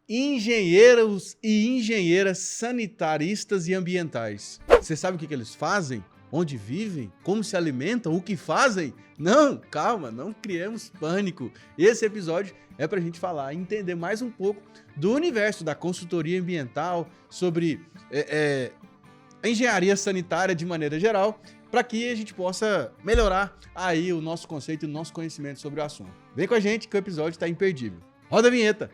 engenheiros e engenheiras sanitaristas e ambientais. Você sabe o que eles fazem? Onde vivem? Como se alimentam? O que fazem? Não, calma, não criemos pânico. Esse episódio é para a gente falar e entender mais um pouco do universo da consultoria ambiental, sobre a engenharia sanitária de maneira geral, para que a gente possa melhorar aí o nosso conceito e o nosso conhecimento sobre o assunto. Vem com a gente que o episódio está imperdível. Roda a vinheta!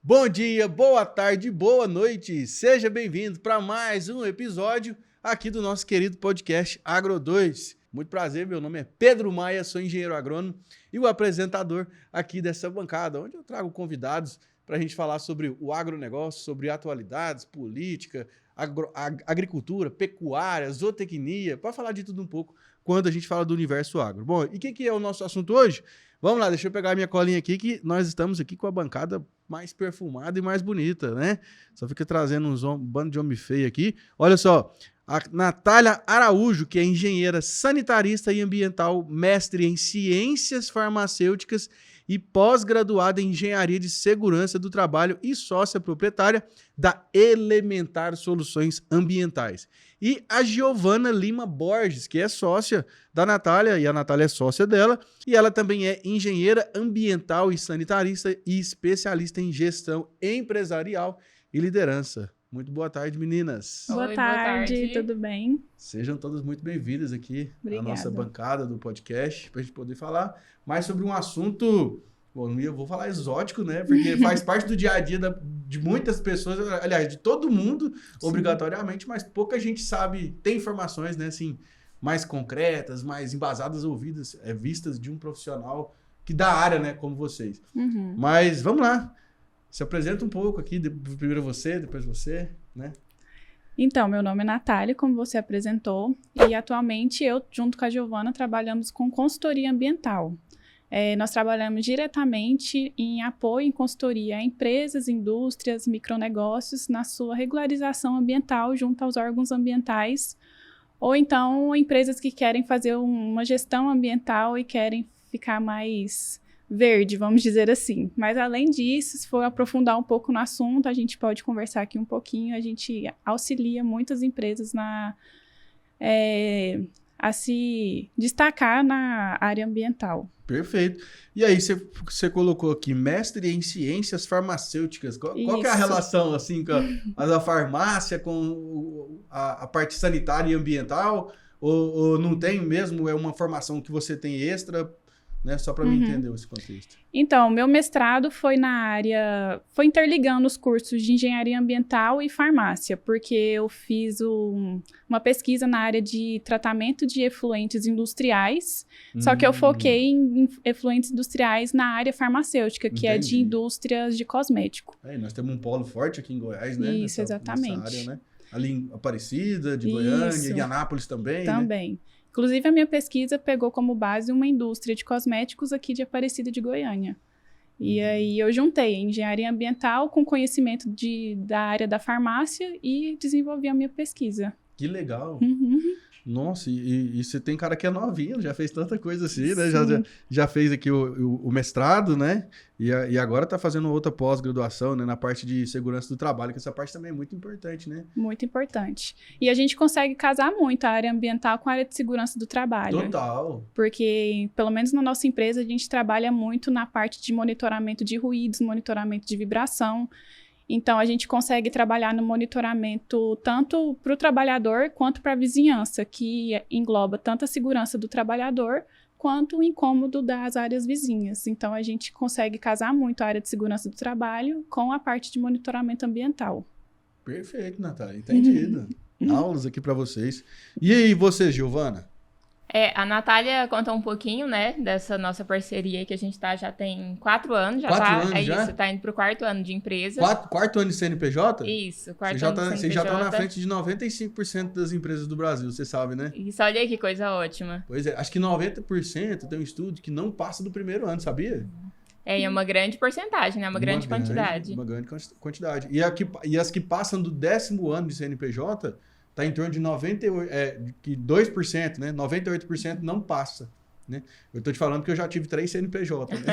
Bom dia, boa tarde, boa noite, seja bem-vindo para mais um episódio aqui do nosso querido podcast Agro 2. Muito prazer, meu nome é Pedro Maia, sou engenheiro agrônomo e o apresentador aqui dessa bancada, onde eu trago convidados para a gente falar sobre o agronegócio, sobre atualidades, política, agricultura, pecuária, zootecnia, para falar de tudo um pouco quando a gente fala do universo agro. Bom, e o que é o nosso assunto hoje? Vamos lá, deixa eu pegar a minha colinha aqui, que nós estamos aqui com a bancada mais perfumada e mais bonita, né? Só fica trazendo um bando de homem feio aqui. Olha só, a Natália Araújo, que é engenheira sanitarista e ambiental, mestre em ciências farmacêuticas e pós-graduada em engenharia de segurança do trabalho e sócia proprietária da Elementar Soluções Ambientais. E a Giovana Lima Borges, que é sócia da Natália, e a Natália é sócia dela, e ela também é engenheira ambiental e sanitarista e especialista em gestão empresarial e liderança. Muito boa tarde, meninas. Boa tarde, tudo bem? Sejam todas muito bem-vindas aqui à Obrigada. nossa bancada do podcast, para a gente poder falar mais sobre um assunto, bom, eu vou falar exótico, né? Porque faz parte do dia a dia de muitas pessoas, aliás, de todo mundo, sim, obrigatoriamente, mas pouca gente sabe, tem informações, né, assim, mais concretas, mais embasadas, ouvidas, vistas de um profissional que da área, né, como vocês. Uhum. Mas vamos lá. Se apresenta um pouco aqui, primeiro você, depois você, né? Então, meu nome é Natália, como você apresentou, e atualmente eu, junto com a Giovana, trabalhamos com consultoria ambiental. Nós trabalhamos diretamente em apoio em consultoria a empresas, indústrias, micronegócios na sua regularização ambiental junto aos órgãos ambientais, ou então empresas que querem fazer uma gestão ambiental e querem ficar mais verde, vamos dizer assim. Mas além disso, se for aprofundar um pouco no assunto, a gente pode conversar aqui um pouquinho, a gente auxilia muitas empresas a se destacar na área ambiental. Perfeito. E aí, você colocou aqui, mestre em ciências farmacêuticas. Qual que é a relação, assim, com a farmácia, com a parte sanitária e ambiental? Ou não tem mesmo? É uma formação que você tem extra, né? Só para mim entender esse contexto. Então, meu mestrado foi foi interligando os cursos de engenharia ambiental e farmácia, porque eu fiz uma pesquisa na área de tratamento de efluentes industriais, só que eu foquei em efluentes industriais na área farmacêutica, que é de indústrias de cosmético. Nós temos um polo forte aqui em Goiás, né? Isso, exatamente. Nessa área, né? Ali em Aparecida, de Goiânia, em Anápolis também, também. Né? Inclusive, a minha pesquisa pegou como base uma indústria de cosméticos aqui de Aparecida de Goiânia. E aí eu juntei engenharia ambiental com conhecimento da área da farmácia e desenvolvi a minha pesquisa. Que legal! Nossa, e você tem cara que é novinho, já fez tanta coisa assim, né? Já fez aqui o mestrado, né? E agora está fazendo outra pós-graduação, né? Na parte de segurança do trabalho, que essa parte também é muito importante, né? Muito importante. E a gente consegue casar muito a área ambiental com a área de segurança do trabalho. Total! Porque, pelo menos na nossa empresa, a gente trabalha muito na parte de monitoramento de ruídos, monitoramento de vibração. Então, a gente consegue trabalhar no monitoramento tanto para o trabalhador quanto para a vizinhança, que engloba tanto a segurança do trabalhador quanto o incômodo das áreas vizinhas. Então, a gente consegue casar muito a área de segurança do trabalho com a parte de monitoramento ambiental. Perfeito, Natália. Entendido. Aulas aqui para vocês. E aí, você, Giovana? A Natália contou um pouquinho, né, dessa nossa parceria que a gente já tem 4 anos. Isso, tá indo pro 4º ano de empresa. Quarto ano de CNPJ? Isso, 4º ano de CNPJ. Você já tá na frente de 95% das empresas do Brasil, você sabe, né? Isso, olha aí que coisa ótima. Pois é, acho que 90% tem um estudo que não passa do primeiro ano, sabia? É uma grande porcentagem, né, uma grande quantidade. Uma grande quantidade. E as que passam do 10º ano de CNPJ... Está em torno de 2%, né? 98% não passa. né? Eu tô te falando que eu já tive 3 CNPJ, né?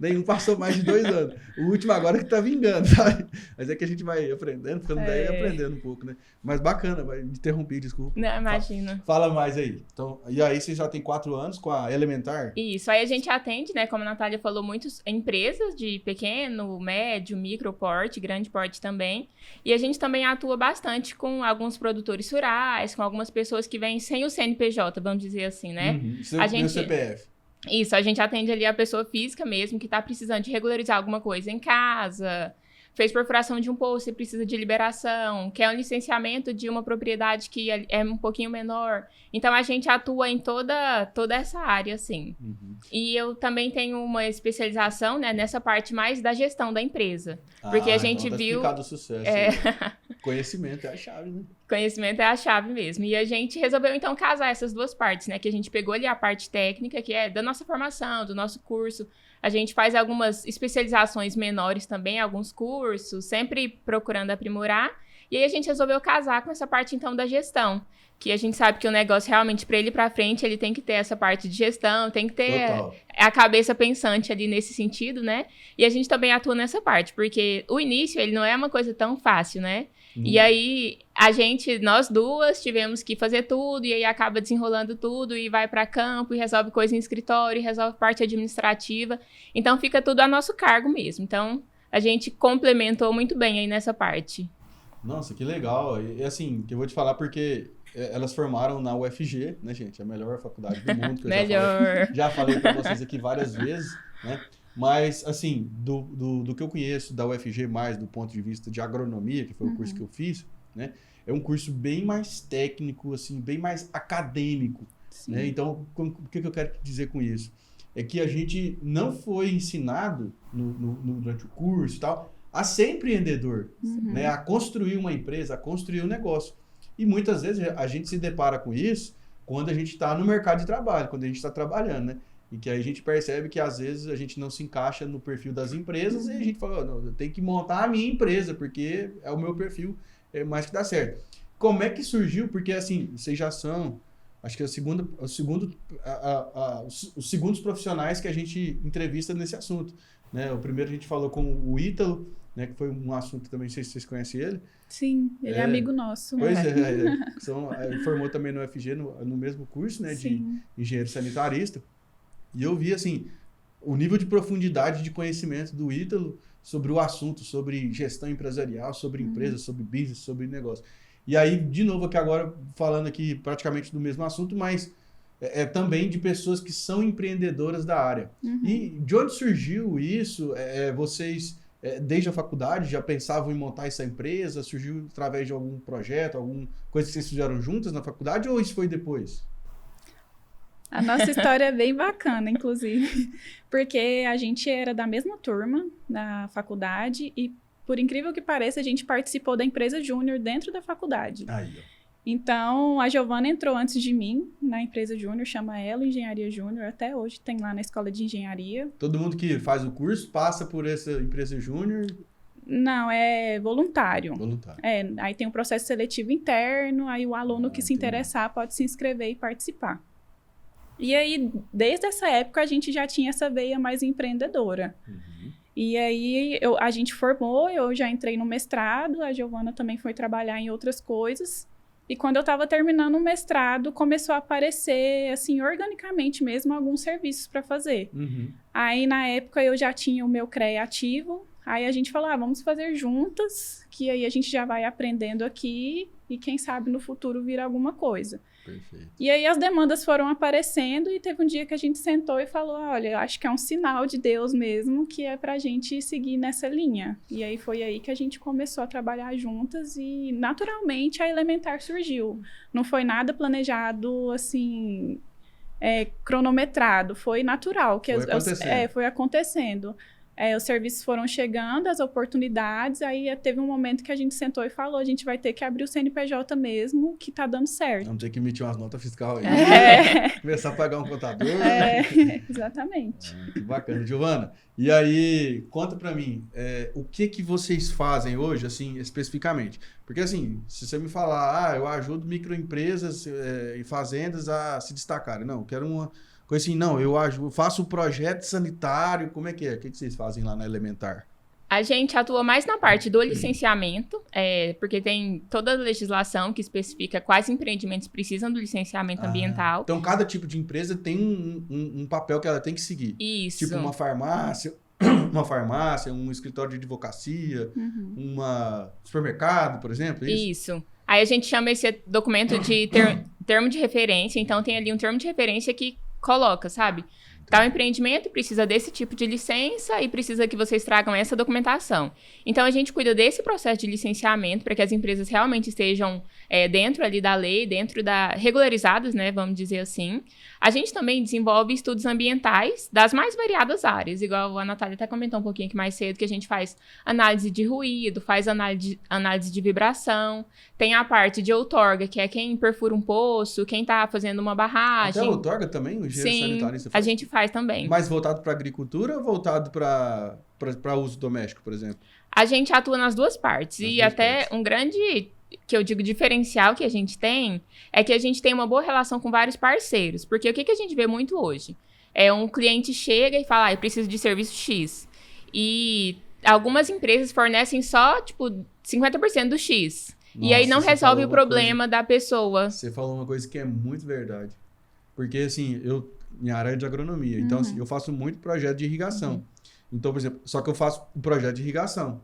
Nenhum passou mais de 2 anos. O último agora que tá vingando, sabe? Mas é que a gente vai aprendendo, ficando daí aprendendo um pouco, né? Mas bacana, vai me interromper, desculpa. Não, imagina. Fala mais aí. Então, e aí você já tem 4 anos com a Elementar? Isso, aí a gente atende, né, como a Natália falou, muitas empresas de pequeno, médio, micro porte, grande porte também. E a gente também atua bastante com alguns produtores rurais, com algumas pessoas que vêm sem o CNPJ, vamos dizer assim, né? A gente... CPF. Isso, a gente atende ali a pessoa física mesmo, que está precisando de regularizar alguma coisa em casa, fez perfuração de um poço e precisa de liberação, quer um licenciamento de uma propriedade que é um pouquinho menor. Então, a gente atua em toda essa área, assim. E eu também tenho uma especialização, né, nessa parte mais da gestão da empresa. Porque a gente então viu... o sucesso. Conhecimento é a chave, né? Conhecimento é a chave mesmo. E a gente resolveu, então, casar essas duas partes, né? Que a gente pegou ali a parte técnica, que é da nossa formação, do nosso curso. A gente faz algumas especializações menores também, alguns cursos, sempre procurando aprimorar. E aí a gente resolveu casar com essa parte, então, da gestão. Que a gente sabe que o negócio, realmente, para ele ir para frente, ele tem que ter essa parte de gestão, tem que ter a cabeça pensante ali nesse sentido, né? E a gente também atua nessa parte, porque o início, ele não é uma coisa tão fácil, né? E aí, nós duas tivemos que fazer tudo, e aí acaba desenrolando tudo, e vai para campo, e resolve coisa em escritório, e resolve parte administrativa. Então, fica tudo a nosso cargo mesmo. Então, a gente complementou muito bem aí nessa parte. Nossa, que legal. E assim, que eu vou te falar porque elas formaram na UFG, né, gente? A melhor faculdade do mundo. Que eu já falei para vocês aqui várias vezes, né? Mas, assim, do que eu conheço da UFG, mais do ponto de vista de agronomia, que foi o curso que eu fiz, né? É um curso bem mais técnico, assim, bem mais acadêmico, né? Então, o que eu quero dizer com isso? É que a gente não foi ensinado durante o curso e tal a ser empreendedor, né? A construir uma empresa, a construir um negócio. E muitas vezes a gente se depara com isso quando a gente está no mercado de trabalho, quando a gente está trabalhando, né? E que aí a gente percebe que, às vezes, a gente não se encaixa no perfil das empresas e a gente fala, não, eu tenho que montar a minha empresa, porque é o meu perfil, é mais que dá certo. Como é que surgiu? Porque, assim, vocês já são, acho que os segundos profissionais que a gente entrevista nesse assunto, né? O primeiro a gente falou com o Ítalo, né, que foi um assunto também, não sei se vocês conhecem ele. Sim, ele é amigo nosso. Pois formou também no UFG, no mesmo curso, né, de engenheiro sanitarista. E eu vi, assim, o nível de profundidade de conhecimento do Ítalo sobre o assunto, sobre gestão empresarial, sobre empresa, sobre business, sobre negócio. E aí, de novo, aqui agora, falando aqui praticamente do mesmo assunto, mas também de pessoas que são empreendedoras da área. E de onde surgiu isso? Vocês, desde a faculdade, já pensavam em montar essa empresa? Surgiu através de algum projeto, alguma coisa que vocês fizeram juntas na faculdade, ou isso foi depois? A nossa história é bem bacana, inclusive, porque a gente era da mesma turma da faculdade e, por incrível que pareça, a gente participou da empresa júnior dentro da faculdade. Aí, ó. Então, a Giovana entrou antes de mim na empresa júnior, chama ela Engenharia Júnior, até hoje tem lá na escola de engenharia. Todo mundo que faz o curso passa por essa empresa júnior? Não, é voluntário. Voluntário. Aí tem um processo seletivo interno, aí o aluno que se interessar pode se inscrever e participar. E aí, desde essa época, a gente já tinha essa veia mais empreendedora. E aí, a gente formou, eu já entrei no mestrado, a Giovana também foi trabalhar em outras coisas. E quando eu estava terminando o mestrado, começou a aparecer, assim, organicamente mesmo, alguns serviços para fazer. Aí, na época, eu já tinha o meu CREA ativo. Aí, a gente falou, vamos fazer juntas, que aí a gente já vai aprendendo aqui e quem sabe no futuro vir alguma coisa. Perfeito. E aí as demandas foram aparecendo e teve um dia que a gente sentou e falou, olha, acho que é um sinal de Deus mesmo que é pra gente seguir nessa linha. E aí foi aí que a gente começou a trabalhar juntas e naturalmente a Elementar surgiu. Não foi nada planejado, assim, cronometrado, foi natural. Foi acontecendo. Os serviços foram chegando, as oportunidades, aí teve um momento que a gente sentou e falou, a gente vai ter que abrir o CNPJ mesmo, que tá dando certo. Vamos ter que emitir umas notas fiscais aí, começar a pagar um contador. Exatamente. Que bacana. Giovana, e aí, conta pra mim, o que vocês fazem hoje, assim, especificamente? Porque, assim, se você me falar, eu ajudo microempresas e fazendas a se destacarem. Não, eu quero uma coisa assim, não, eu faço o projeto sanitário, como é que é? O que vocês fazem lá na Elementar? A gente atua mais na parte do licenciamento, porque tem toda a legislação que especifica quais empreendimentos precisam do licenciamento ambiental. Então, cada tipo de empresa tem um papel que ela tem que seguir. Isso. Tipo uma farmácia, um escritório de advocacia, supermercado, por exemplo. Isso. Aí a gente chama esse documento de termo de referência. Então, tem ali um termo de referência que coloca, sabe? Tal empreendimento precisa desse tipo de licença e precisa que vocês tragam essa documentação. Então, a gente cuida desse processo de licenciamento para que as empresas realmente estejam dentro ali da lei, regularizadas, né, vamos dizer assim. A gente também desenvolve estudos ambientais das mais variadas áreas, igual a Natália até comentou um pouquinho aqui mais cedo, que a gente faz análise de ruído, faz análise de vibração, tem a parte de outorga, que é quem perfura um poço, quem está fazendo uma barragem. Até a outorga também, o engenheiro sanitarista faz? A gente faz também. Mais voltado para agricultura ou voltado para uso doméstico, por exemplo? A gente atua nas duas partes. Um grande, que eu digo, diferencial que a gente tem é que a gente tem uma boa relação com vários parceiros. Porque o que a gente vê muito hoje? Um cliente chega e fala, eu preciso de serviço X. E algumas empresas fornecem só, 50% do X. Nossa, e aí não resolve o problema da pessoa. Você falou uma coisa que é muito verdade. Porque, assim, minha área é de agronomia. Então, assim, eu faço muito projeto de irrigação. Então, por exemplo, só que eu faço o projeto de irrigação.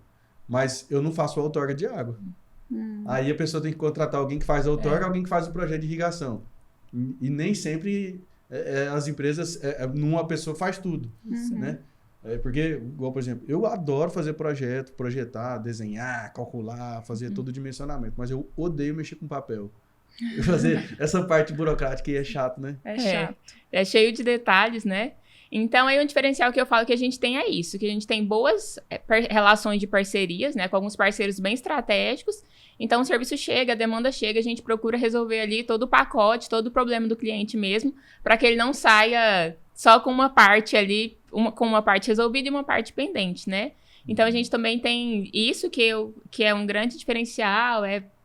Mas eu não faço a outorga de água. Aí a pessoa tem que contratar alguém que faz a outorga, alguém que faz o projeto de irrigação. E nem sempre as empresas, uma pessoa faz tudo, né? Porque, igual, por exemplo, eu adoro fazer projetar, desenhar, calcular, fazer todo o dimensionamento. Mas eu odeio mexer com papel. Fazer essa parte burocrática aí é chato, né? É chato. É cheio de detalhes, né? Então, aí um diferencial que eu falo que a gente tem é isso, que a gente tem boas relações de parcerias, né, com alguns parceiros bem estratégicos. Então, o serviço chega, a demanda chega, a gente procura resolver ali todo o pacote, todo o problema do cliente mesmo, para que ele não saia só com uma parte ali, com uma parte resolvida e uma parte pendente, né? Então, a gente também tem isso que é um grande diferencial,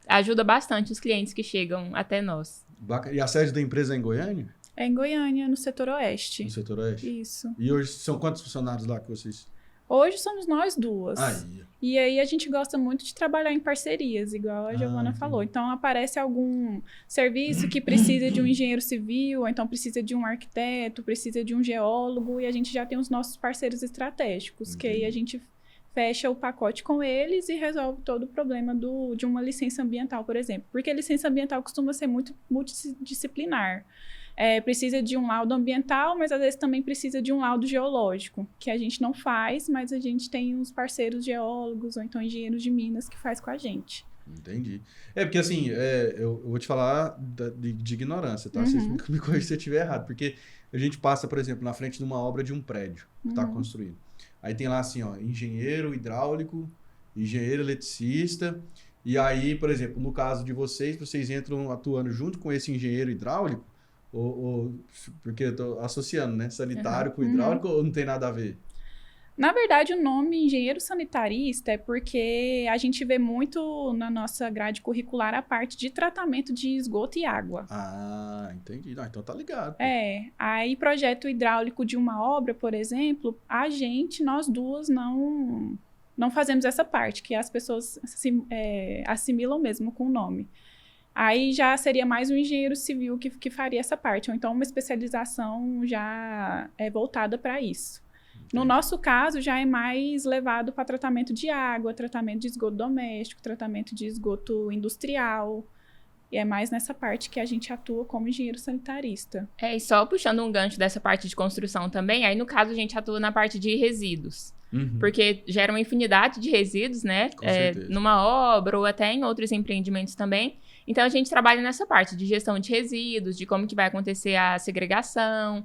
ajuda bastante os clientes que chegam até nós. E a sede da empresa é em Goiânia? É em Goiânia, no setor oeste. No setor oeste? Isso. E hoje são quantos funcionários lá que vocês... Hoje somos nós duas. Aí. E aí a gente gosta muito de trabalhar em parcerias, igual a Giovana falou. Então aparece algum serviço que precisa de um engenheiro civil, ou então precisa de um arquiteto, precisa de um geólogo, e a gente já tem os nossos parceiros estratégicos, que aí a gente fecha o pacote com eles e resolve todo o problema de uma licença ambiental, por exemplo. Porque a licença ambiental costuma ser muito multidisciplinar. Precisa de um laudo ambiental, mas às vezes também precisa de um laudo geológico, que a gente não faz, mas a gente tem uns parceiros geólogos ou então engenheiros de minas que faz com a gente. Entendi. Porque assim, eu vou te falar de ignorância, tá? Vocês me corrigem se eu estiver errado, porque a gente passa, por exemplo, na frente de uma obra de um prédio que está construindo. Aí tem lá assim, ó, engenheiro hidráulico, engenheiro eletricista, e aí, por exemplo, no caso de vocês entram atuando junto com esse engenheiro hidráulico, porque eu tô associando, né? Sanitário com hidráulico, ou não tem nada a ver? Na verdade, o nome engenheiro sanitarista é porque a gente vê muito na nossa grade curricular a parte de tratamento de esgoto e água. Ah, entendi. Então tá ligado. Aí projeto hidráulico de uma obra, por exemplo, nós duas não fazemos essa parte, que as pessoas assimilam mesmo com o nome. Aí já seria mais um engenheiro civil que faria essa parte, ou então uma especialização já voltada para isso. Entendi. No nosso caso, já é mais levado para tratamento de água, tratamento de esgoto doméstico, tratamento de esgoto industrial. E é mais nessa parte que a gente atua como engenheiro sanitarista. E só puxando um gancho dessa parte de construção também, aí no caso a gente atua na parte de resíduos. Porque gera uma infinidade de resíduos, né? Numa obra ou até em outros empreendimentos também. Então, a gente trabalha nessa parte de gestão de resíduos, de como que vai acontecer a segregação,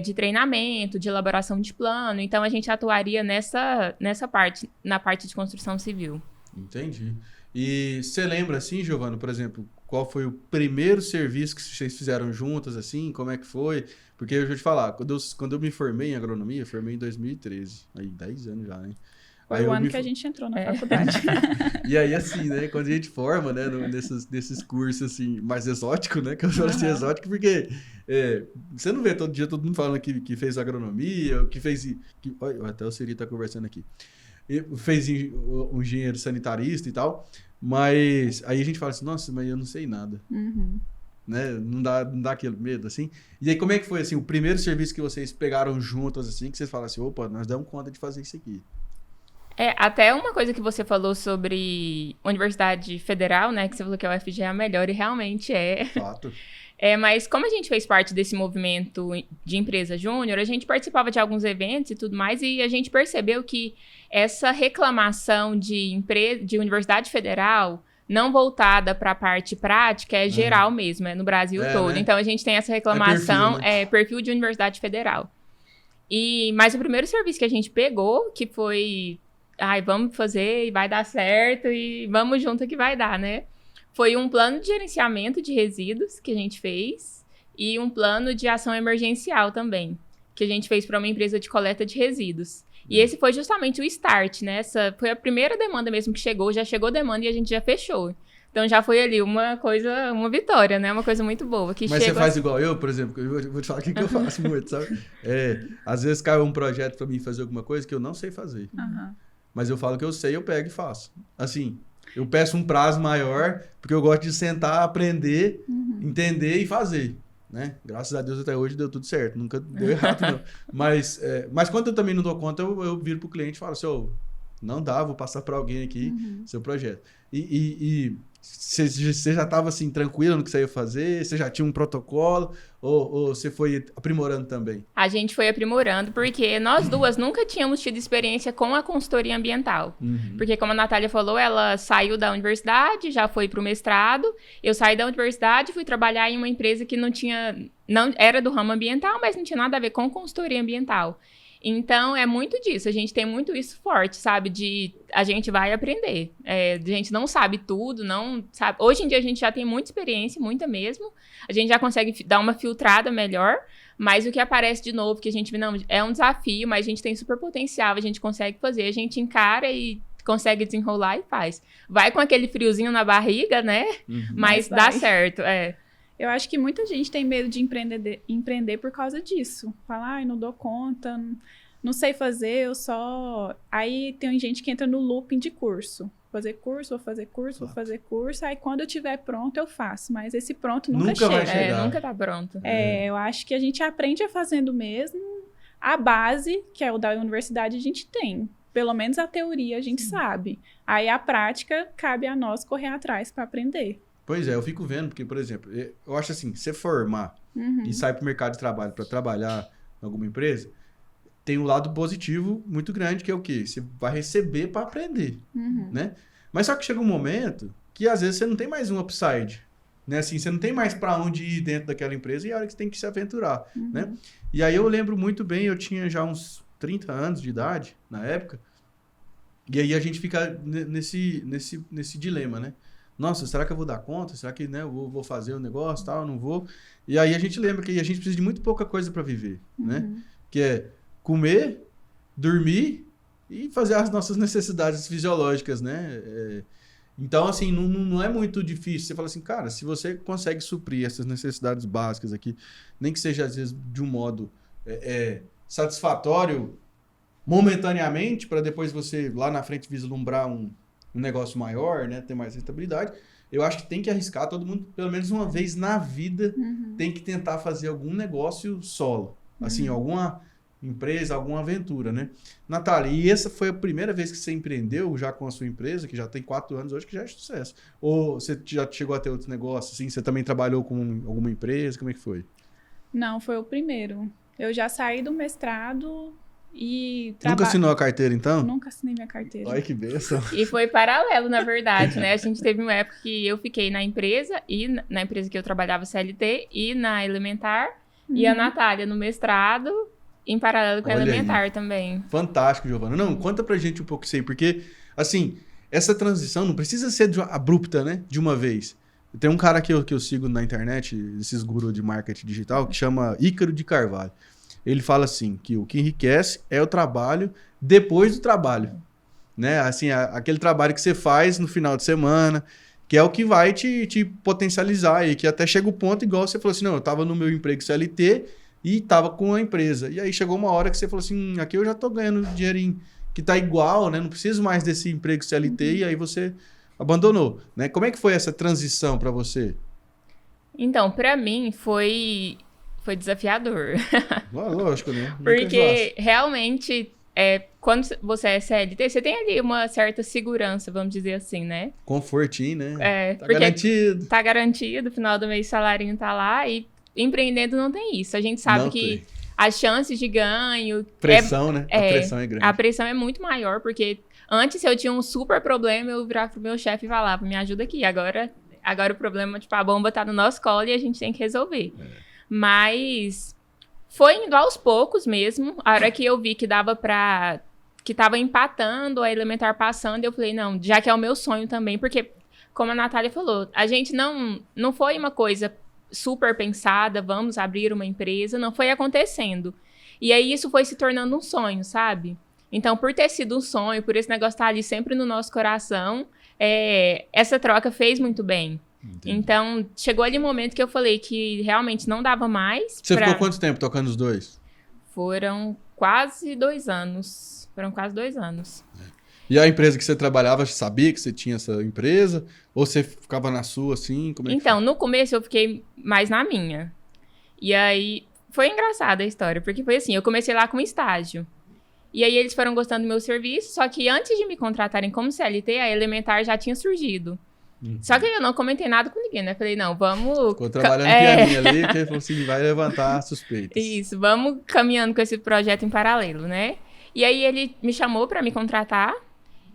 de treinamento, de elaboração de plano. Então, a gente atuaria nessa parte, na parte de construção civil. Entendi. E você lembra, assim, Giovana, por exemplo, qual foi o primeiro serviço que vocês fizeram juntas, assim? Como é que foi? Porque eu vou te falar, quando eu me formei em agronomia, formei em 2013, aí 10 anos já, né? Foi o ano que a gente entrou na faculdade. E aí, assim, né? Quando a gente forma, né? Nesses cursos, assim, mais exóticos, né? Que eu falo assim, exótico, porque você não vê todo dia todo mundo falando que fez agronomia, que fez... olha, até o Siri tá conversando aqui. Fez um engenheiro sanitarista e tal. Mas aí a gente fala assim, nossa, mas eu não sei nada. Né? Não dá aquele medo, assim. E aí, como é que foi, assim, o primeiro serviço que vocês pegaram juntos, assim, que vocês falam assim, opa, nós damos conta de fazer isso aqui? Até uma coisa que você falou sobre Universidade Federal, né? Que você falou que a UFG é a melhor e realmente é. Fato. Mas como a gente fez parte desse movimento de empresa júnior, a gente participava de alguns eventos e tudo mais, e a gente percebeu que essa reclamação de Universidade Federal não voltada para a parte prática é geral mesmo, é no Brasil todo. Né? Então, a gente tem essa reclamação, perfil de Universidade Federal. Mas o primeiro serviço que a gente pegou, que foi... vamos fazer e vai dar certo e vamos junto que vai dar, né? Foi um plano de gerenciamento de resíduos que a gente fez e um plano de ação emergencial também, que a gente fez para uma empresa de coleta de resíduos. E esse foi justamente o start, né? Essa foi a primeira demanda mesmo que chegou, já chegou demanda e a gente já fechou. Então já foi ali uma vitória, né? Uma coisa muito boa. Mas você faz igual eu, por exemplo, eu vou te falar o que eu faço muito, sabe? Às vezes cai um projeto para mim fazer alguma coisa que eu não sei fazer. Mas eu falo que eu sei, eu pego e faço. Assim, eu peço um prazo maior, porque eu gosto de sentar, aprender, entender e fazer. Né? Graças a Deus até hoje deu tudo certo, nunca deu errado não. Mas quando eu também não dou conta, eu viro pro cliente e falo assim, não dá, vou passar para alguém aqui seu projeto. E você já estava assim, tranquilo no que você ia fazer? Você já tinha um protocolo? Ou você foi aprimorando também? A gente foi aprimorando porque nós duas nunca tínhamos tido experiência com a consultoria ambiental. Porque, como a Natália falou, ela saiu da universidade, já foi para o mestrado. Eu saí da universidade e fui trabalhar em uma empresa que não era do ramo ambiental, mas não tinha nada a ver com consultoria ambiental. Então, é muito disso. A gente tem muito isso forte, sabe? A gente vai aprender. A gente não sabe tudo, não sabe. Hoje em dia, a gente já tem muita experiência, muita mesmo. A gente já consegue dar uma filtrada melhor. Mas o que aparece de novo, que a gente vê, não, é um desafio, mas a gente tem super potencial, a gente consegue fazer. A gente encara e consegue desenrolar e faz. Vai com aquele friozinho na barriga, né? Mas dá certo, Eu acho que muita gente tem medo de empreender por causa disso. Fala, não dou conta, não sei fazer, eu só... Aí tem gente que entra no looping de curso. Vou fazer curso. Aí quando eu estiver pronto, eu faço. Mas esse pronto nunca chega. Vai chegar. Nunca tá pronto. Eu acho que a gente aprende fazendo mesmo. A base, que é o da universidade, a gente tem. Pelo menos a teoria a gente sabe. Aí a prática, cabe a nós correr atrás para aprender. Pois é, eu fico vendo, porque, por exemplo, eu acho assim, você formar e sair para o mercado de trabalho para trabalhar em alguma empresa, tem um lado positivo muito grande, que é o quê? Você vai receber para aprender, né? Mas só que chega um momento que, às vezes, você não tem mais um upside, né? Assim, você não tem mais para onde ir dentro daquela empresa e é a hora que você tem que se aventurar, né? E aí eu lembro muito bem, eu tinha já uns 30 anos de idade, na época, e aí a gente fica nesse dilema, né? Nossa, será que eu vou dar conta? Será que, né, eu vou fazer o negócio, tal, não vou? E aí a gente lembra que a gente precisa de muito pouca coisa para viver, né? Que é comer, dormir e fazer as nossas necessidades fisiológicas, né? Então, assim, não é muito difícil. Você fala assim, cara, se você consegue suprir essas necessidades básicas aqui, nem que seja, às vezes, de um modo satisfatório momentaneamente, para depois você, lá na frente, vislumbrar um negócio maior, né, ter mais rentabilidade, eu acho que tem que arriscar. Todo mundo, pelo menos uma vez na vida, tem que tentar fazer algum negócio solo. Assim, alguma empresa, alguma aventura, né? Natália, e essa foi a primeira vez que você empreendeu já com a sua empresa, que já tem 4 anos hoje, que já é sucesso? Ou você já chegou a ter outro negócio, assim? Você também trabalhou com alguma empresa? Como é que foi? Não, foi o primeiro. Eu já saí do mestrado... Nunca assinou a carteira, então? Nunca assinei minha carteira. Olha que bênção. E foi paralelo, na verdade, né? A gente teve uma época que eu fiquei na empresa, e na empresa que eu trabalhava CLT, e na Elementar, e a Natália no mestrado, em paralelo com a Elementar aí também. Fantástico, Giovana. Não, conta pra gente um pouco isso aí, porque, assim, essa transição não precisa ser abrupta, né? De uma vez. Tem um cara que eu sigo na internet, esses gurus de marketing digital, que chama Ícaro de Carvalho. Ele fala assim, que o que enriquece é o trabalho depois do trabalho, né? Assim, aquele trabalho que você faz no final de semana, que é o que vai te potencializar e que até chega o ponto, igual você falou assim, não, eu tava no meu emprego CLT e tava com a empresa. E aí chegou uma hora que você falou assim, aqui eu já tô ganhando dinheirinho que tá igual, né? Não preciso mais desse emprego CLT, e aí você abandonou, né? Como é que foi essa transição para você? Então, para mim, foi desafiador. Lógico, né? Porque realmente, quando você é CLT, você tem ali uma certa segurança, vamos dizer assim, né? Confortinho, né? Tá porque garantido. Tá garantido, no final do mês o salário tá lá, e empreendendo não tem isso. A gente sabe Não que tem. as chances de ganho... Pressão, né? A pressão é grande. A pressão é muito maior, porque antes, se eu tinha um super problema, eu virava pro meu chefe e falava, me ajuda aqui, agora o problema, tipo, a bomba tá no nosso colo e a gente tem que resolver. Mas foi indo aos poucos mesmo. A hora que eu vi que dava pra... que tava empatando, a Elementar passando, eu falei, não, já que é o meu sonho também, porque, como a Natália falou, a gente não foi uma coisa super pensada, vamos abrir uma empresa, não foi acontecendo. E aí isso foi se tornando um sonho, sabe? Então, por ter sido um sonho, por esse negócio estar ali sempre no nosso coração, essa troca fez muito bem. Entendi. Então, chegou ali um momento que eu falei que realmente não dava mais. Você ficou quanto tempo tocando os dois? Foram quase 2 anos. Foram quase 2 anos. E a empresa que você trabalhava, sabia que você tinha essa empresa? Ou você ficava na sua, assim? Como é que Então, no começo eu fiquei mais na minha. E aí, foi engraçada a história, porque foi assim, eu comecei lá com estágio. E aí eles foram gostando do meu serviço, só que antes de me contratarem como CLT, a Elementar já tinha surgido. Só que eu não comentei nada com ninguém, né? Falei, não, vamos... Ficou trabalhando pianinho ali, que ele falou assim, vai levantar suspeitas. Isso, vamos caminhando com esse projeto em paralelo, né? E aí ele me chamou pra me contratar.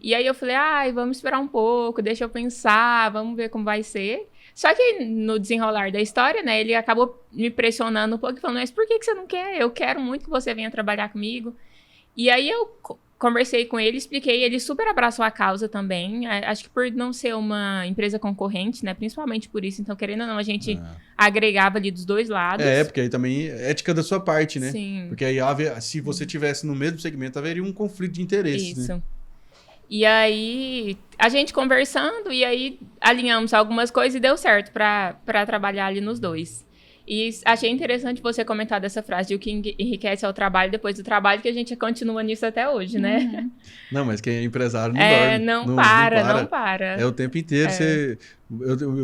E aí eu falei, vamos esperar um pouco, deixa eu pensar, vamos ver como vai ser. Só que no desenrolar da história, né, ele acabou me pressionando um pouco e falando, mas por que você não quer? Eu quero muito que você venha trabalhar comigo. E aí eu conversei com ele, expliquei, ele super abraçou a causa também. Acho que por não ser uma empresa concorrente, né, principalmente por isso, então querendo ou não, a gente agregava ali dos dois lados. Porque aí também é ética da sua parte, né? Sim. Porque aí, se você tivesse no mesmo segmento, haveria um conflito de interesses, Isso. né? E aí, a gente conversando, e aí alinhamos algumas coisas e deu certo pra trabalhar ali nos dois. E achei interessante você comentar dessa frase de o que enriquece é o trabalho depois do trabalho, que a gente continua nisso até hoje, né? Não, mas quem é empresário não dorme. Não para. É o tempo inteiro.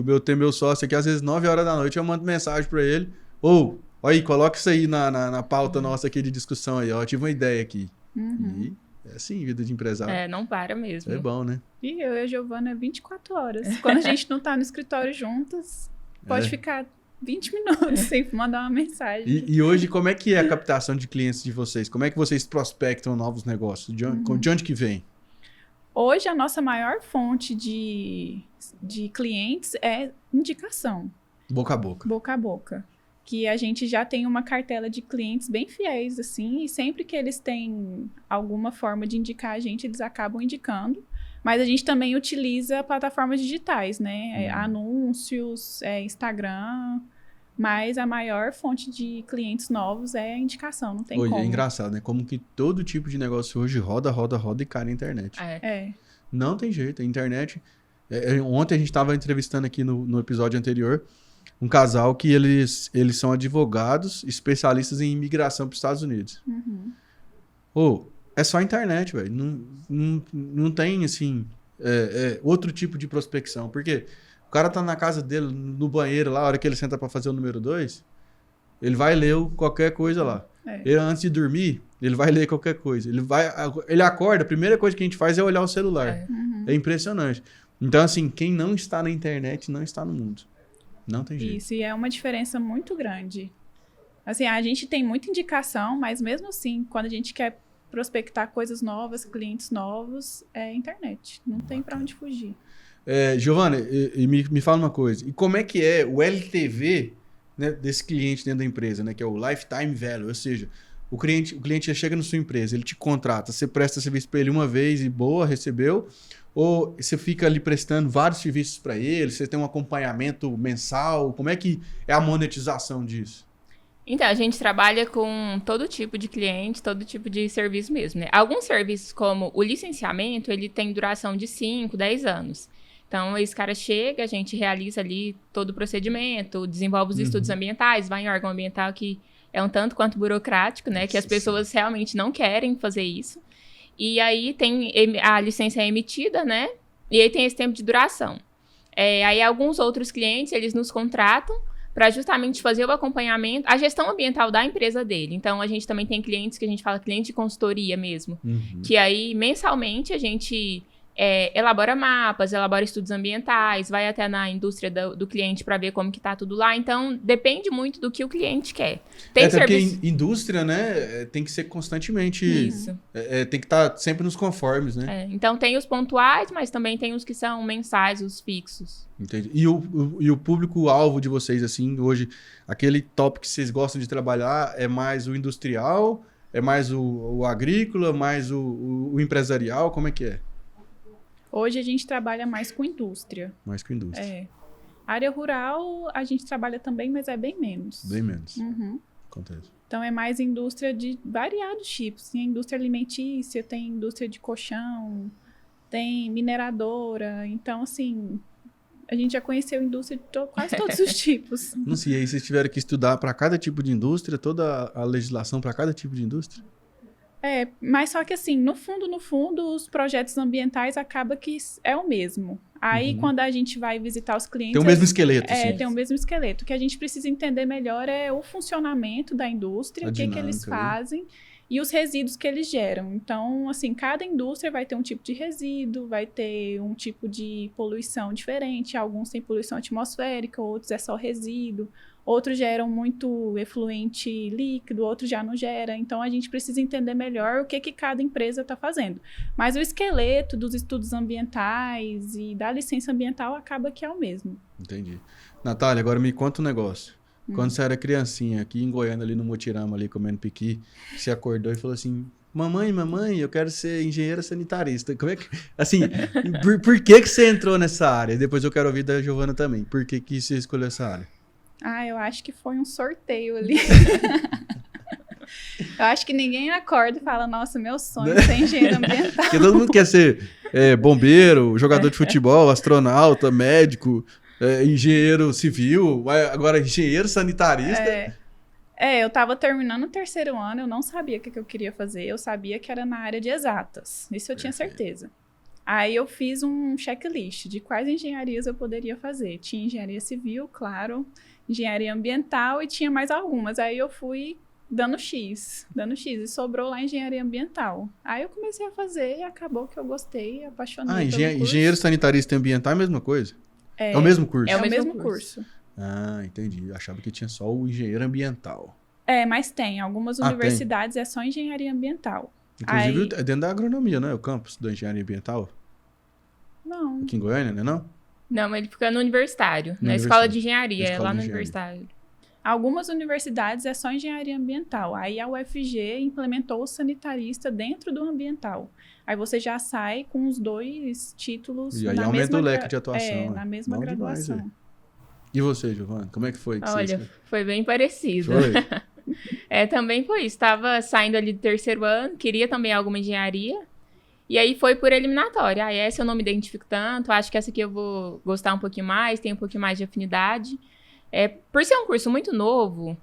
Eu tenho meu sócio aqui, às vezes 9 horas da noite, eu mando mensagem pra ele. Olha aí, coloca isso aí na pauta nossa aqui de discussão aí, ó. Eu tive uma ideia aqui. E é assim, vida de empresário. Não para mesmo. É bom, né? E eu e a Giovana 24 horas. Quando a gente não tá no escritório juntas, pode ficar 20 minutos sem mandar uma mensagem. E hoje, como é que é a captação de clientes de vocês? Como é que vocês prospectam novos negócios? De onde que vem? Hoje, a nossa maior fonte de clientes é indicação. Boca a boca. Boca a boca. Que a gente já tem uma cartela de clientes bem fiéis, assim, e sempre que eles têm alguma forma de indicar a gente, eles acabam indicando. Mas a gente também utiliza plataformas digitais, né? Anúncios, Instagram. Mas a maior fonte de clientes novos é a indicação, não tem como. É engraçado, né? Como que todo tipo de negócio hoje roda e cai na internet. Não tem jeito, a internet... Ontem a gente estava entrevistando aqui no episódio anterior um casal que eles são advogados especialistas em imigração para os Estados Unidos. É só a internet, velho. Não tem, assim, outro tipo de prospecção. Porque o cara tá na casa dele, no banheiro lá, a hora que ele senta para fazer o número 2, ele vai ler qualquer coisa lá. Ele, antes de dormir, ele vai ler qualquer coisa. Ele acorda, a primeira coisa que a gente faz é olhar o celular. É impressionante. Então, assim, quem não está na internet não está no mundo. Não tem jeito. Isso, e é uma diferença muito grande. Assim, a gente tem muita indicação, mas mesmo assim, quando a gente quer prospectar coisas novas, clientes novos, é internet. Não tem para onde fugir. Giovana, me fala uma coisa. E como é que é o LTV, né, desse cliente dentro da empresa, né, que é o Lifetime Value? Ou seja, o cliente já chega na sua empresa, ele te contrata, você presta serviço para ele uma vez e boa, recebeu... Ou você fica ali prestando vários serviços para ele? Você tem um acompanhamento mensal? Como é que é a monetização disso? Então, a gente trabalha com todo tipo de cliente, todo tipo de serviço mesmo, né? Alguns serviços, como o licenciamento, ele tem duração de 5, 10 anos. Então, esse cara chega, a gente realiza ali todo o procedimento, desenvolve os estudos ambientais, vai em órgão ambiental que é um tanto quanto burocrático, né? Que as pessoas realmente não querem fazer isso. E aí tem a licença é emitida, né? E aí tem esse tempo de duração. Aí alguns outros clientes, eles nos contratam para justamente fazer o acompanhamento, a gestão ambiental da empresa dele. Então, a gente também tem clientes que a gente fala cliente de consultoria mesmo, que aí, mensalmente, a gente elabora mapas, elabora estudos ambientais, vai até na indústria do cliente para ver como que tá tudo lá. Então, depende muito do que o cliente quer. Tem serviço... porque indústria, né, tem que ser constantemente... Isso. Tem que estar sempre nos conformes, né? Então, tem os pontuais, mas também tem os que são mensais, os fixos. Entendi. E o público-alvo de vocês, assim, hoje, aquele top que vocês gostam de trabalhar é mais o industrial, é mais o agrícola, mais o empresarial? Como é que é? Hoje a gente trabalha mais com indústria. Mais com indústria. Área rural a gente trabalha também, mas é bem menos. Bem menos. Acontece. Então é mais indústria de variados tipos. Tem indústria alimentícia, tem indústria de colchão, tem mineradora. Então, assim, a gente já conheceu indústria de quase todos os tipos. Não sei, aí vocês tiveram que estudar para cada tipo de indústria, toda a legislação para cada tipo de indústria? Mas só que assim, no fundo, os projetos ambientais acaba que é o mesmo. Aí, quando a gente vai visitar os clientes... Tem o mesmo esqueleto, sim. Tem o mesmo esqueleto. O que a gente precisa entender melhor é o funcionamento da indústria, o que eles fazem e os resíduos que eles geram. Então, assim, cada indústria vai ter um tipo de resíduo, vai ter um tipo de poluição diferente. Alguns têm poluição atmosférica, outros é só resíduo. Outros geram muito efluente líquido, outros já não geram. Então, a gente precisa entender melhor o que cada empresa está fazendo. Mas o esqueleto dos estudos ambientais e da licença ambiental acaba que é o mesmo. Entendi. Natália, agora me conta um negócio. Quando você era criancinha, aqui em Goiânia, ali no Motirama, ali comendo piqui, você acordou e falou assim... Mamãe, eu quero ser engenheira sanitarista. Como é que... Assim, por que você entrou nessa área? Depois eu quero ouvir da Giovana também. Por que você escolheu essa área? Eu acho que foi um sorteio ali. Eu acho que ninguém acorda e fala, nossa, meu sonho é ser engenheiro ambiental. Porque todo mundo quer ser bombeiro, jogador de futebol, astronauta, médico, engenheiro civil, agora engenheiro sanitarista. Eu estava terminando o terceiro ano, eu não sabia o que eu queria fazer, eu sabia que era na área de exatas, isso eu tinha certeza. Aí eu fiz um checklist de quais engenharias eu poderia fazer. Tinha engenharia civil, claro, engenharia ambiental e tinha mais algumas. Aí eu fui dando X, e sobrou lá engenharia ambiental. Aí eu comecei a fazer e acabou que eu gostei, apaixonei pelo curso. Engenheiro sanitarista e ambiental é a mesma coisa? É o mesmo curso? É o mesmo curso. Ah, entendi. Eu achava que tinha só o engenheiro ambiental. Mas tem. Algumas universidades é só engenharia ambiental. Inclusive é dentro da agronomia, não é? O campus da engenharia ambiental? Não. Aqui em Goiânia, né? Não? Não, ele fica no universitário. Na escola de engenharia, lá no universitário. Algumas universidades é só engenharia ambiental. Aí a UFG implementou o sanitarista dentro do ambiental. Aí você já sai com os dois títulos. E aí aumenta o leque de atuação. Na mesma graduação. Demais, e você, Giovana? Como é que foi? Olha, foi bem parecido. Foi? Também foi isso. Estava saindo ali do terceiro ano, queria também alguma engenharia. E aí foi por eliminatória. Essa eu não me identifico tanto, acho que essa aqui eu vou gostar um pouquinho mais, tem um pouquinho mais de afinidade. Por ser um curso muito novo,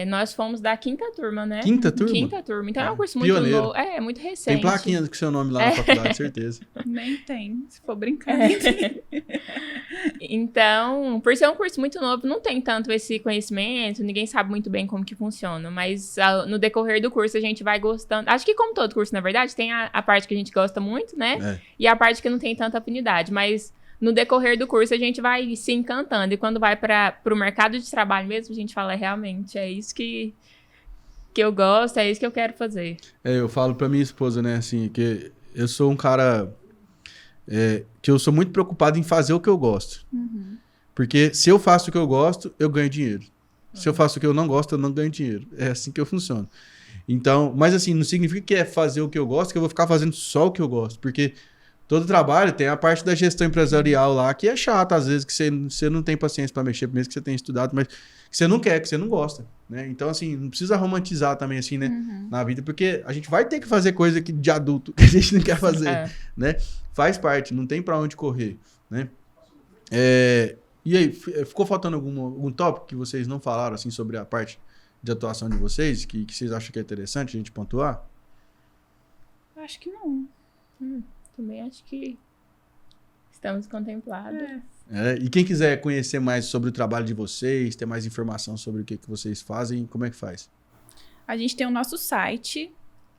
nós fomos da 5ª turma, né? 5ª turma? 5ª turma. Então é um curso muito novo. Muito recente. Tem plaquinha com seu nome lá na faculdade, certeza. Nem tem, se for brincando. Então, por ser um curso muito novo, não tem tanto esse conhecimento, ninguém sabe muito bem como que funciona, mas no decorrer do curso a gente vai gostando. Acho que como todo curso, na verdade, tem a parte que a gente gosta muito, né? E a parte que não tem tanta afinidade, mas no decorrer do curso a gente vai se encantando. E quando vai para o mercado de trabalho mesmo, a gente fala, realmente, é isso que eu gosto, é isso que eu quero fazer. Eu falo para minha esposa, né, assim, que eu sou um cara que eu sou muito preocupado em fazer o que eu gosto. Porque se eu faço o que eu gosto, eu ganho dinheiro. Se eu faço o que eu não gosto, eu não ganho dinheiro. É assim que eu funciono. Então, mas assim, não significa que é fazer o que eu gosto, que eu vou ficar fazendo só o que eu gosto. Porque todo trabalho tem a parte da gestão empresarial lá, que é chata, às vezes, que você não tem paciência para mexer, mesmo que você tenha estudado, mas que você não quer, que você não gosta. né? Então, assim, não precisa romantizar também, assim, né? Na vida, porque a gente vai ter que fazer coisa de adulto que a gente não quer fazer, né? Faz parte, não tem pra onde correr, né? E aí, ficou faltando algum tópico que vocês não falaram, assim, sobre a parte de atuação de vocês, que vocês acham que é interessante a gente pontuar? Acho que não. Também acho que estamos contemplados. E quem quiser conhecer mais sobre o trabalho de vocês, ter mais informação sobre o que vocês fazem, como é que faz? A gente tem o nosso site,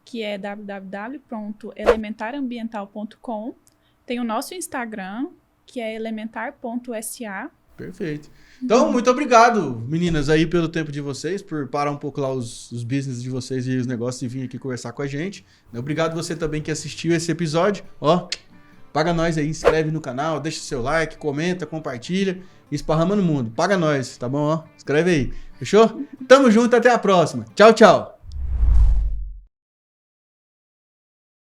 que é www.elementarambiental.com. Tem o nosso Instagram, que é elementar.sa. Perfeito. Então, muito obrigado, meninas, aí pelo tempo de vocês, por parar um pouco lá os business de vocês e os negócios e vir aqui conversar com a gente. Obrigado você também que assistiu esse episódio. Ó, paga nós aí, inscreve no canal, deixa seu like, comenta, compartilha, esparrama no mundo. Paga nós, tá bom? Ó, escreve aí. Fechou? Tamo junto, até a próxima. Tchau, tchau.